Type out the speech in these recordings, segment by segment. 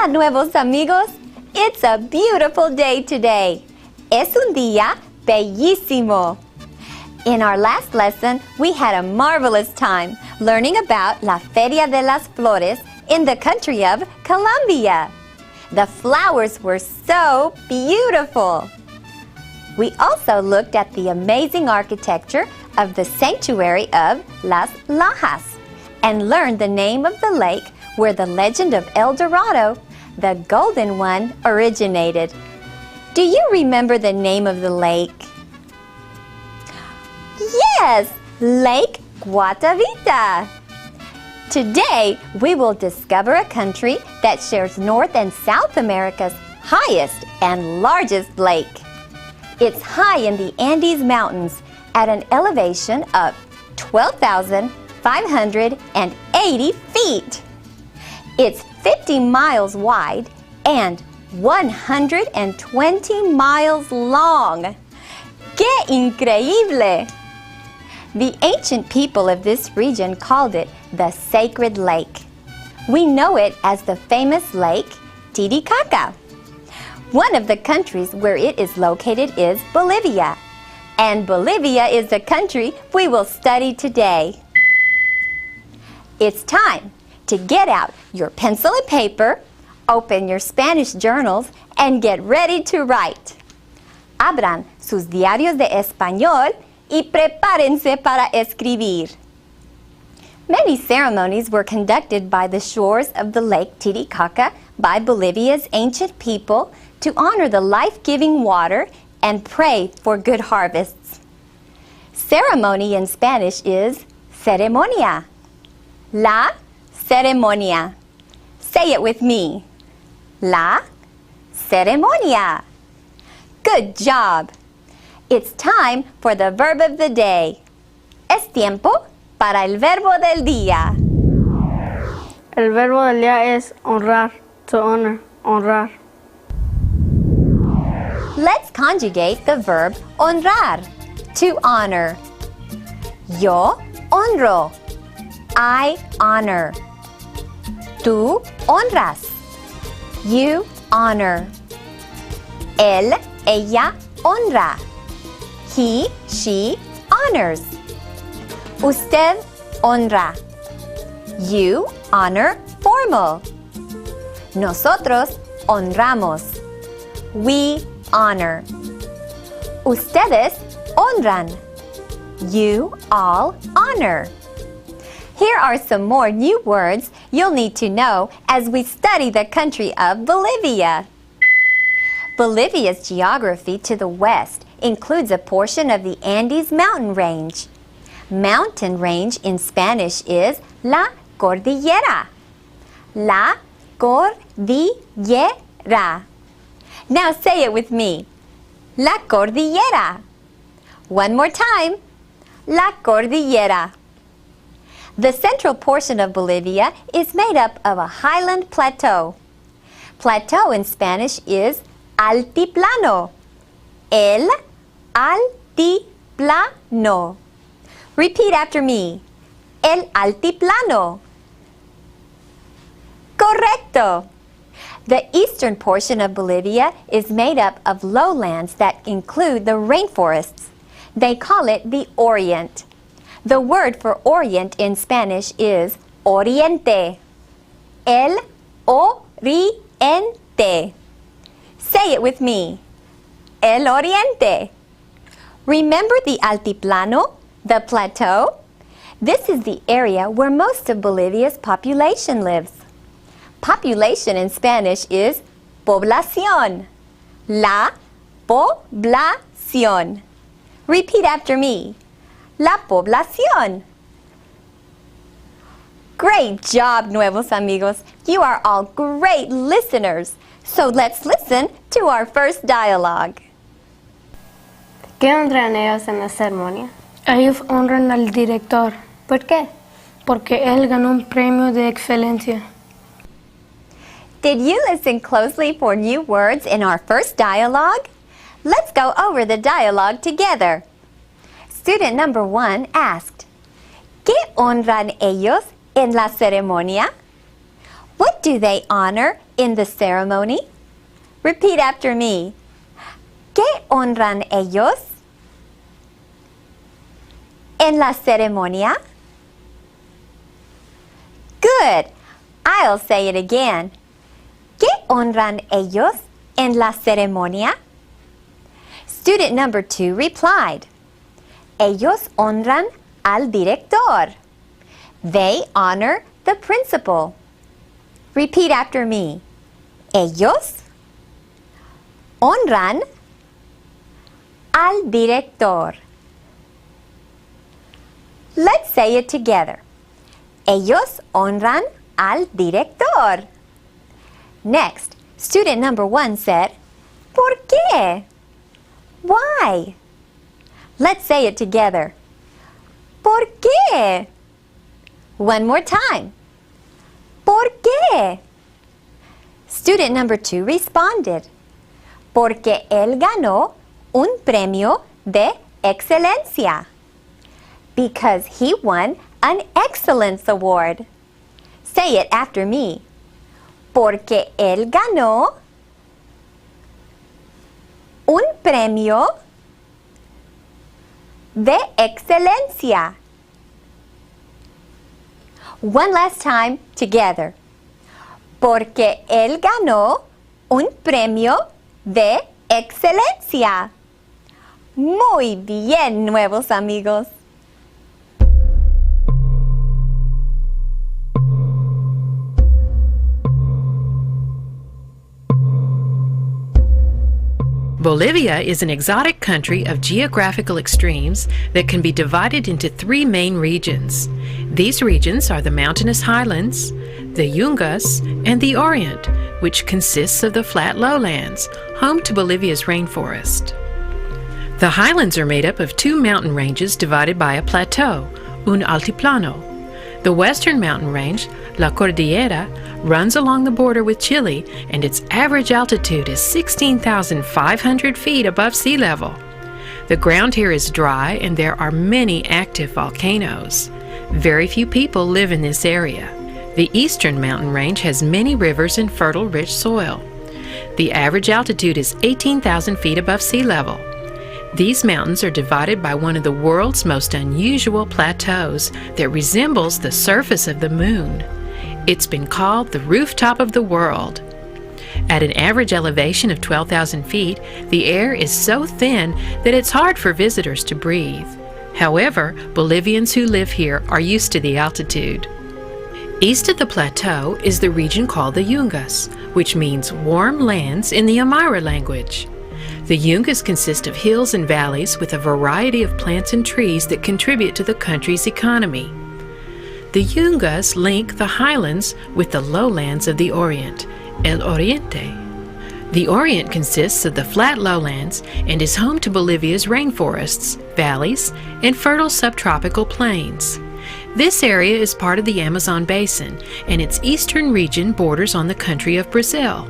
Hola, nuevos amigos. It's a beautiful day today. Es un día bellísimo. In our last lesson, we had a marvelous time learning about La Feria de las Flores in the country of Colombia. The flowers were so beautiful. We also looked at the amazing architecture of the sanctuary of Las Lajas and learned the name of the lake where the legend of El Dorado, the golden one, originated. Do you remember the name of the lake? Yes, Lake Guatavita. Today, we will discover a country that shares North and South America's highest and largest lake. It's high in the Andes Mountains at an elevation of 12,580 feet. It's 50 miles wide and 120 miles long. ¡Qué increíble! The ancient people of this region called it the Sacred Lake. We know it as the famous lake Titicaca. One of the countries where it is located is Bolivia. And Bolivia is the country we will study today. It's time to get out your pencil and paper, open your Spanish journals, and get ready to write. Abran sus diarios de español y prepárense para escribir. Many ceremonies were conducted by the shores of the Lake Titicaca by Bolivia's ancient people to honor the life-giving water and pray for good harvests. Ceremony in Spanish is ceremonia. La ceremonia. Say it with me. La ceremonia. Good job. It's time for the verb of the day. Es tiempo para el verbo del día. El verbo del día es honrar, to honor, honrar. Let's conjugate the verb honrar, to honor. Yo honro. I honor. Tú honras. You honor. Él, ella honra. He, she honors. Usted honra. You honor formal. Nosotros honramos. We honor. Ustedes honran. You all honor. Here are some more new words you'll need to know as we study the country of Bolivia. Bolivia's geography to the west includes a portion of the Andes mountain range. Mountain range in Spanish is la cordillera. La cordillera. Now say it with me. La cordillera. One more time. La cordillera. The central portion of Bolivia is made up of a highland plateau. Plateau in Spanish is altiplano. El altiplano. Repeat after me. El altiplano. Correcto. The eastern portion of Bolivia is made up of lowlands that include the rainforests. They call it the Orient. The word for Orient in Spanish is oriente. El oriente. Say it with me. El oriente. Remember the altiplano, the plateau? This is the area where most of Bolivia's population lives. Population in Spanish is población. La población. Repeat after me. La población. Great job, nuevos amigos. You are all great listeners. So let's listen to our first dialogue. ¿Qué honran ellos en la ceremonia? Ellos honran al director. ¿Por qué? Porque él ganó un premio de excelencia. Did you listen closely for new words in our first dialogue? Let's go over the dialogue together. Student number 1 asked, ¿Qué honran ellos en la ceremonia? What do they honor in the ceremony? Repeat after me. ¿Qué honran ellos en la ceremonia? Good. I'll say it again. ¿Qué honran ellos en la ceremonia? Student number 2 replied, Ellos honran al director. They honor the principal. Repeat after me. Ellos honran al director. Let's say it together. Ellos honran al director. Next, student number 1 said, ¿Por qué? Why? Let's say it together. ¿Por qué? One more time. ¿Por qué? Student number 2 responded, Porque él ganó un premio de excelencia. Because he won an excellence award. Say it after me. Porque él ganó un premio de excelencia. One last time together. Porque él ganó un premio de excelencia. Muy bien, nuevos amigos. Bolivia is an exotic country of geographical extremes that can be divided into 3 main regions. These regions are the mountainous highlands, the Yungas, and the Orient, which consists of the flat lowlands, home to Bolivia's rainforest. The highlands are made up of 2 mountain ranges divided by a plateau, un altiplano. The western mountain range, La Cordillera, runs along the border with Chile, and its average altitude is 16,500 feet above sea level. The ground here is dry, and there are many active volcanoes. Very few people live in this area. The eastern mountain range has many rivers and fertile, rich soil. The average altitude is 18,000 feet above sea level. These mountains are divided by one of the world's most unusual plateaus that resembles the surface of the moon. It's been called the rooftop of the world. At an average elevation of 12,000 feet, the air is so thin that it's hard for visitors to breathe. However, Bolivians who live here are used to the altitude. East of the plateau is the region called the Yungas, which means warm lands in the Aymara language. The Yungas consist of hills and valleys with a variety of plants and trees that contribute to the country's economy. The Yungas link the highlands with the lowlands of the Orient, El Oriente. The Orient consists of the flat lowlands and is home to Bolivia's rainforests, valleys, and fertile subtropical plains. This area is part of the Amazon basin, and its eastern region borders on the country of Brazil.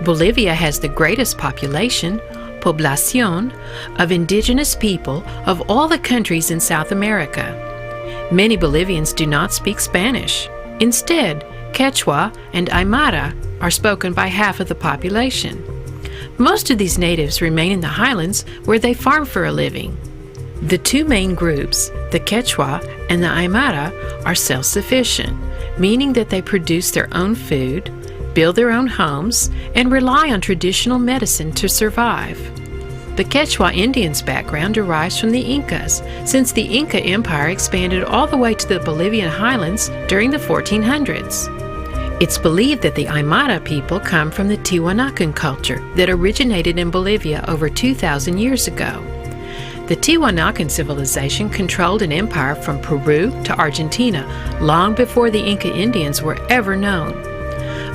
Bolivia has the greatest population, población, of indigenous people of all the countries in South America. Many Bolivians do not speak Spanish. Instead, Quechua and Aymara are spoken by half of the population. Most of these natives remain in the highlands where they farm for a living. The 2 main groups, the Quechua and the Aymara, are self-sufficient, meaning that they produce their own food, build their own homes, and rely on traditional medicine to survive. The Quechua Indians' background derives from the Incas, since the Inca Empire expanded all the way to the Bolivian highlands during the 1400s. It's believed that the Aymara people come from the Tiwanakan culture that originated in Bolivia over 2,000 years ago. The Tiwanakan civilization controlled an empire from Peru to Argentina long before the Inca Indians were ever known.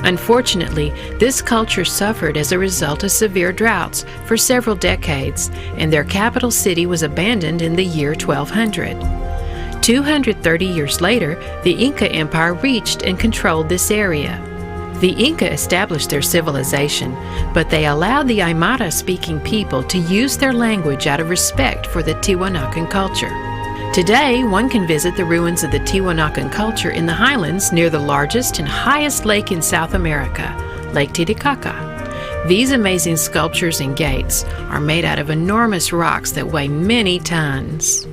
Unfortunately, this culture suffered as a result of severe droughts for several decades, and their capital city was abandoned in the year 1200. 230 years later, the Inca Empire reached and controlled this area. The Inca established their civilization, but they allowed the Aymara-speaking people to use their language out of respect for the Tiwanakan culture. Today, one can visit the ruins of the Tiwanakan culture in the highlands near the largest and highest lake in South America, Lake Titicaca. These amazing sculptures and gates are made out of enormous rocks that weigh many tons.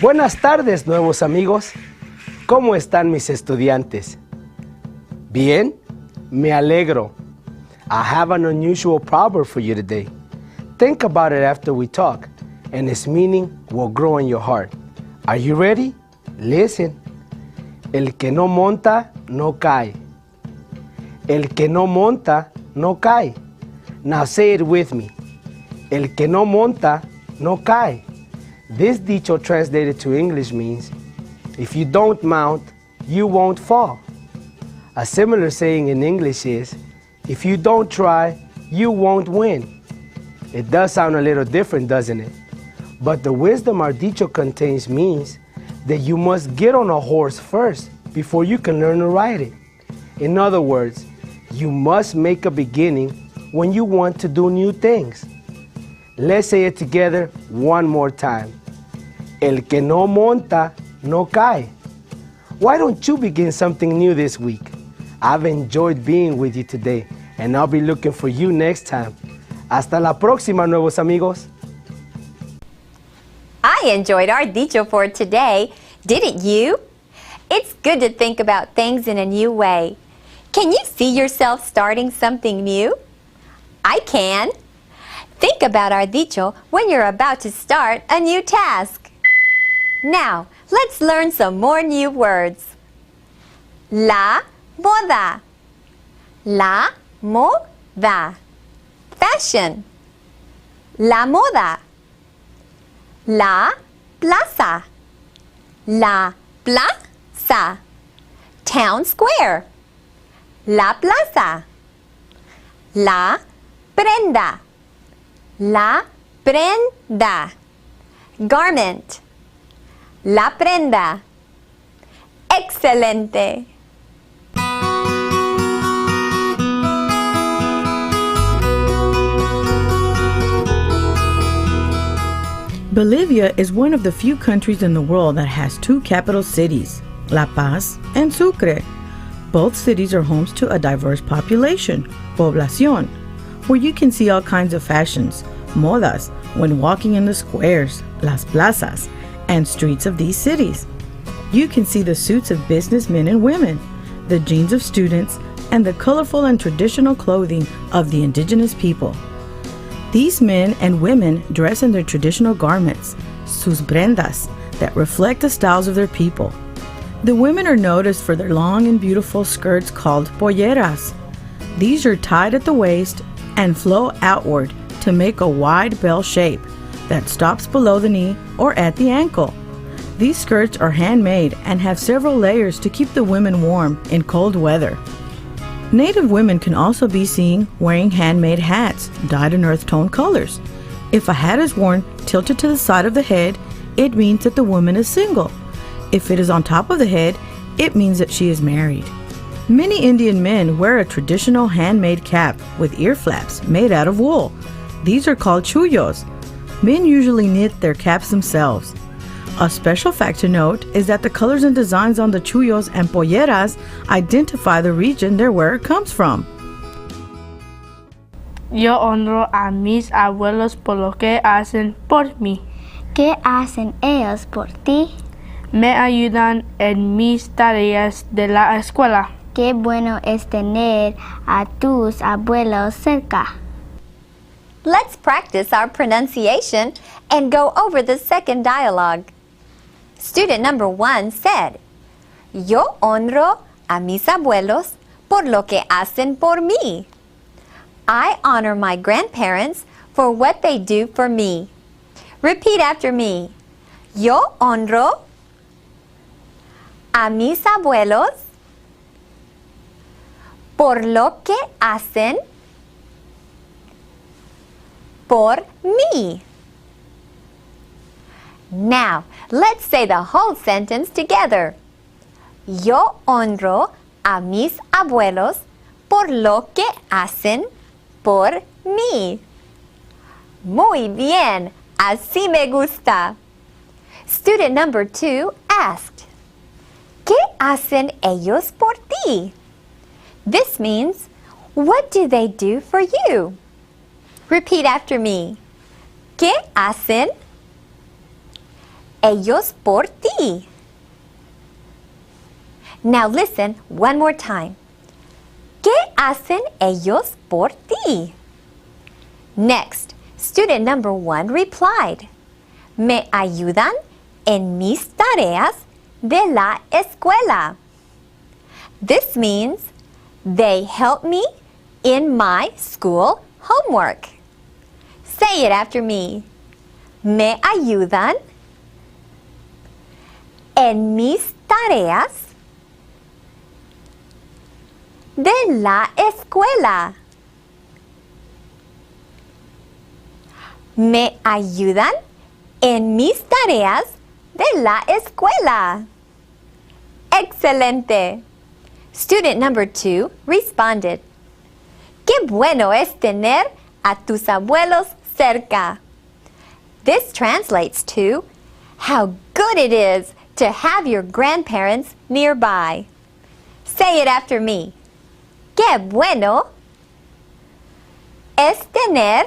Buenas tardes, nuevos amigos. ¿Cómo están mis estudiantes? Bien, me alegro. I have an unusual proverb for you today. Think about it after we talk, and its meaning will grow in your heart. Are you ready? Listen. El que no monta, no cae. El que no monta, no cae. Now say it with me. El que no monta, no cae. This dicho translated to English means, if you don't mount, you won't fall. A similar saying in English is, if you don't try, you won't win. It does sound a little different, doesn't it? But the wisdom our dicho contains means that you must get on a horse first before you can learn to ride it. In other words, you must make a beginning when you want to do new things. Let's say it together one more time. El que no monta, no cae. Why don't you begin something new this week? I've enjoyed being with you today, and I'll be looking for you next time. Hasta la próxima, nuevos amigos. I enjoyed our dicho for today. Didn't you? It's good to think about things in a new way. Can you see yourself starting something new? I can. Think about our dicho when you're about to start a new task. Now, let's learn some more new words. La moda. La moda. Fashion. La moda. La plaza. La plaza. Town square. La plaza. La prenda. La prenda. Garment. La prenda. Excelente. Bolivia is one of the few countries in the world that has two capital cities, La Paz and Sucre. Both cities are homes to a diverse population, población, where you can see all kinds of fashions, modas, when walking in the squares, las plazas, and streets of these cities. You can see the suits of businessmen and women, the jeans of students, and the colorful and traditional clothing of the indigenous people. These men and women dress in their traditional garments, sus prendas, that reflect the styles of their people. The women are noticed for their long and beautiful skirts called polleras. These are tied at the waist and flow outward to make a wide bell shape that stops below the knee or at the ankle. These skirts are handmade and have several layers to keep the women warm in cold weather. Native women can also be seen wearing handmade hats dyed in earth tone colors. If a hat is worn tilted to the side of the head, it means that the woman is single. If it is on top of the head, it means that she is married. Many Indian men wear a traditional handmade cap with ear flaps made out of wool. These are called chullos. Men usually knit their caps themselves. A special fact to note is that the colors and designs on the chullos and polleras identify the region their wearer comes from. Yo honro a mis abuelos por lo que hacen por mí. ¿Qué hacen ellos por ti? Me ayudan en mis tareas de la escuela. Qué bueno es tener a tus abuelos cerca. Let's practice our pronunciation and go over the second dialogue. Student number 1 said, Yo honro a mis abuelos por lo que hacen por mí. I honor my grandparents for what they do for me. Repeat after me. Yo honro a mis abuelos por lo que hacen por mí. Now, let's say the whole sentence together. Yo honro a mis abuelos por lo que hacen por mí. Muy bien, así me gusta. Student number 2 asked, ¿Qué hacen ellos por ti? This means, what do they do for you? Repeat after me. ¿Qué hacen ellos por ti? Now listen one more time. ¿Qué hacen ellos por ti? Next, student number 1 replied, Me ayudan en mis tareas de la escuela. This means they help me in my school homework. Say it after me. Me ayudan en mis tareas de la escuela. Me ayudan en mis tareas de la escuela. Excelente. Student number 2 responded, Qué bueno es tener a tus abuelos cerca. This translates to, how good it is to have your grandparents nearby. Say it after me. Qué bueno es tener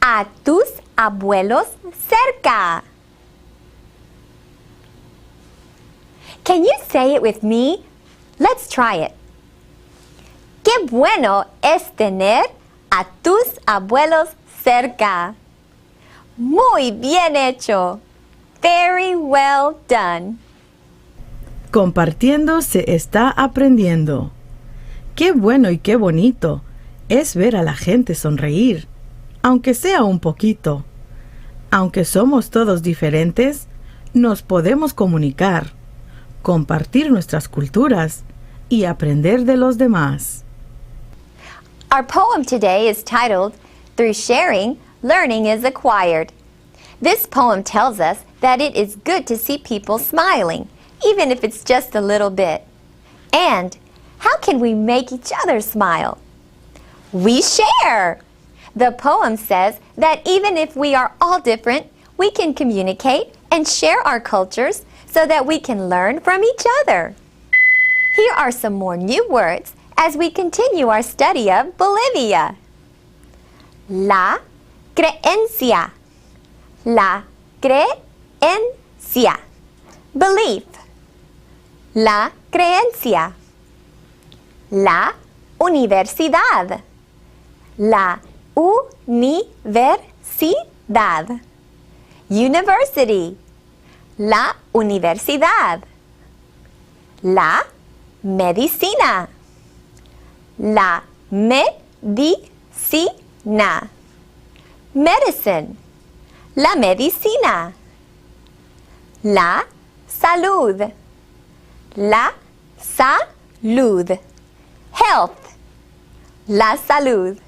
a tus abuelos cerca. Can you say it with me? Let's try it. Qué bueno es tener a tus abuelos cerca. Muy bien hecho. Very well done. Compartiendo se está aprendiendo. Qué bueno y qué bonito es ver a la gente sonreír, aunque sea un poquito. Aunque somos todos diferentes, nos podemos comunicar, compartir nuestras culturas y aprender de los demás. Our poem today is titled, Through Sharing, Learning is Acquired. This poem tells us that it is good to see people smiling, even if it's just a little bit. And how can we make each other smile? We share! The poem says that even if we are all different, we can communicate and share our cultures so that we can learn from each other. Here are some more new words as we continue our study of Bolivia. La creencia. La creencia. Belief. La creencia. La universidad. La universidad. University. La universidad. La medicina. La medicina. Medicine. La medicina. La salud. La salud. Health. La salud.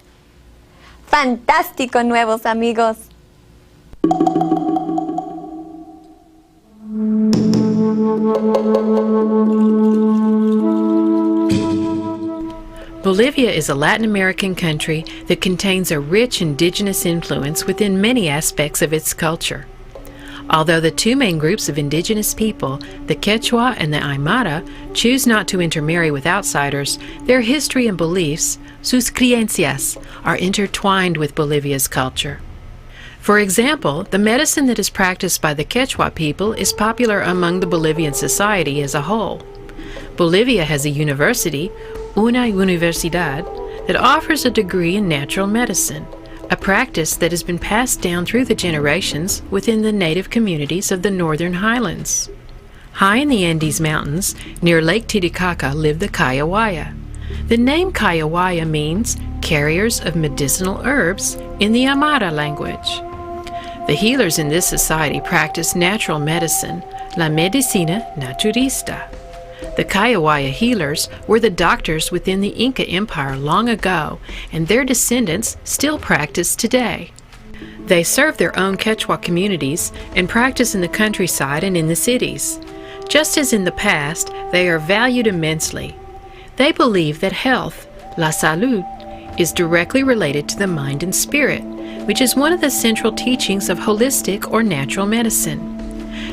Fantástico, nuevos amigos. Bolivia is a Latin American country that contains a rich indigenous influence within many aspects of its culture. Although the two main groups of indigenous people, the Quechua and the Aymara, choose not to intermarry with outsiders, their history and beliefs, sus creencias, are intertwined with Bolivia's culture. For example, the medicine that is practiced by the Quechua people is popular among the Bolivian society as a whole. Bolivia has a university, una universidad, that offers a degree in natural medicine, a practice that has been passed down through the generations within the native communities of the northern highlands. High in the Andes Mountains, near Lake Titicaca, live the Kayawaya. The name Kayawaya means carriers of medicinal herbs in the Aymara language. The healers in this society practice natural medicine, la medicina naturista. The Kayawaya healers were the doctors within the Inca Empire long ago, and their descendants still practice today. They serve their own Quechua communities and practice in the countryside and in the cities. Just as in the past, they are valued immensely. They believe that health, la salud, is directly related to the mind and spirit, which is one of the central teachings of holistic or natural medicine.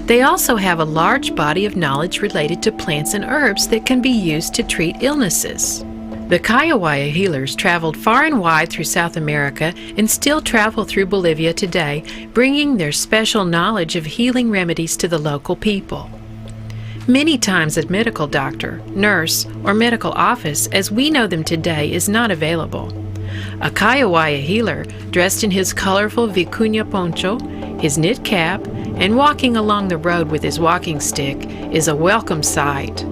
They also have a large body of knowledge related to plants and herbs that can be used to treat illnesses. The Kayawaya healers traveled far and wide through South America and still travel through Bolivia today, bringing their special knowledge of healing remedies to the local people. Many times a medical doctor, nurse, or medical office as we know them today is not available. A Kayawaya healer, dressed in his colorful vicuña poncho, his knit cap, and walking along the road with his walking stick is a welcome sight.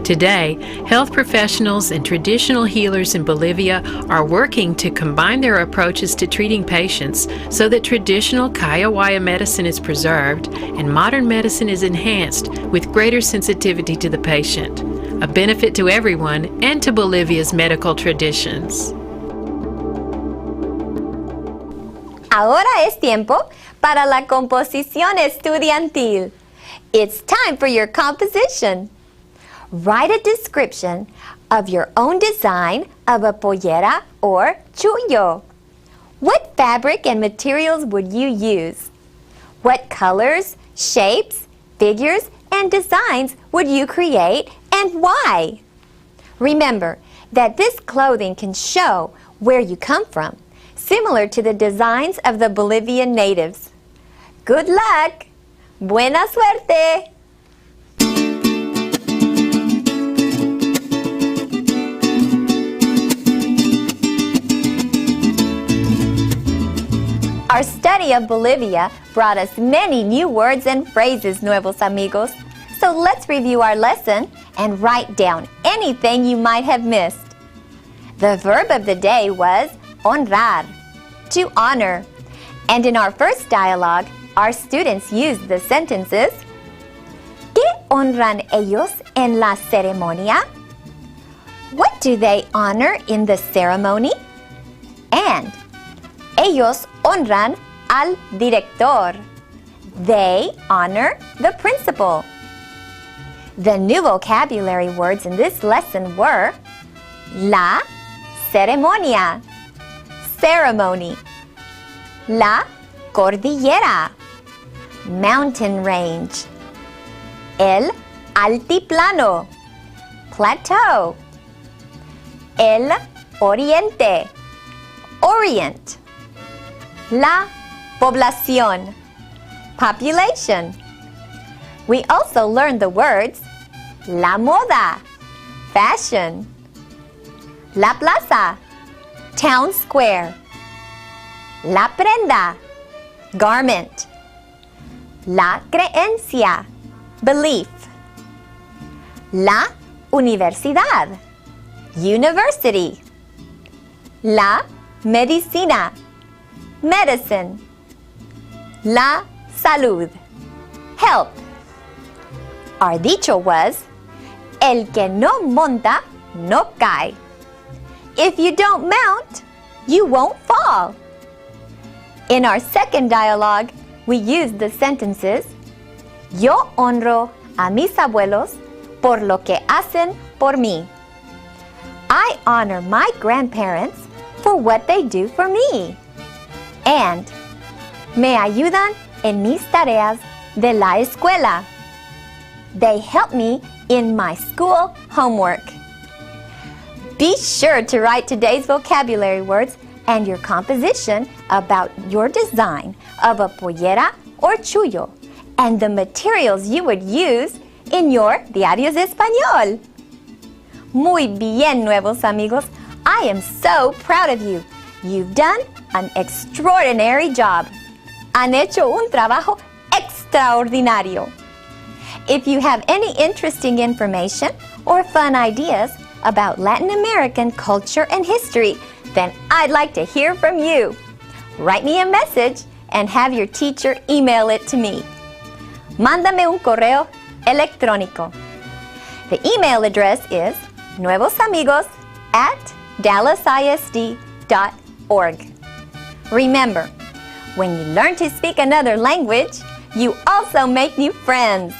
Today, health professionals and traditional healers in Bolivia are working to combine their approaches to treating patients so that traditional Kayawaya medicine is preserved and modern medicine is enhanced with greater sensitivity to the patient, a benefit to everyone and to Bolivia's medical traditions. Ahora es tiempo para la composición estudiantil. It's time for your composition. Write a description of your own design of a pollera or chullo. What fabric and materials would you use? What colors, shapes, figures, and designs would you create and why? Remember that this clothing can show where you come from, similar to the designs of the Bolivian natives. Good luck! Buena suerte! Our study of Bolivia brought us many new words and phrases, Nuevos Amigos. So let's review our lesson and write down anything you might have missed. The verb of the day was honrar, to honor. And in our first dialogue, our students used the sentences, ¿Qué honran ellos en la ceremonia? What do they honor in the ceremony? And ellos honran al director. They honor the principal. The new vocabulary words in this lesson were la ceremonia, ceremony, la cordillera, mountain range, el altiplano, plateau, el oriente, orient, la población, population. We also learned the words la moda, fashion, la plaza, town square, la prenda, garment, la creencia, belief, la universidad, university, la medicina, medicine, la salud, health. Our dicho was, el que no monta, no cae. If you don't mount, you won't fall. In our second dialogue, we used the sentences, yo honro a mis abuelos por lo que hacen por mí. I honor my grandparents for what they do for me. And me ayudan en mis tareas de la escuela. They help me in my school homework. Be sure to write today's vocabulary words and your composition about your design of a pollera or chullo and the materials you would use in your diarios de español. Muy bien, Nuevos Amigos. I am so proud of you. You've done an extraordinary job. Han hecho un trabajo extraordinario. If you have any interesting information or fun ideas about Latin American culture and history, then I'd like to hear from you. Write me a message and have your teacher email it to me. Mándame un correo electrónico. The email address is nuevosamigos@dallasisd.org. Remember, When you learn to speak another language, you also make new friends.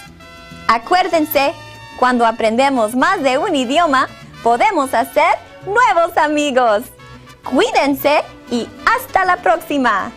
Acuérdense, cuando aprendemos más de un idioma, podemos hacer nuevos amigos. Cuídense y hasta la próxima.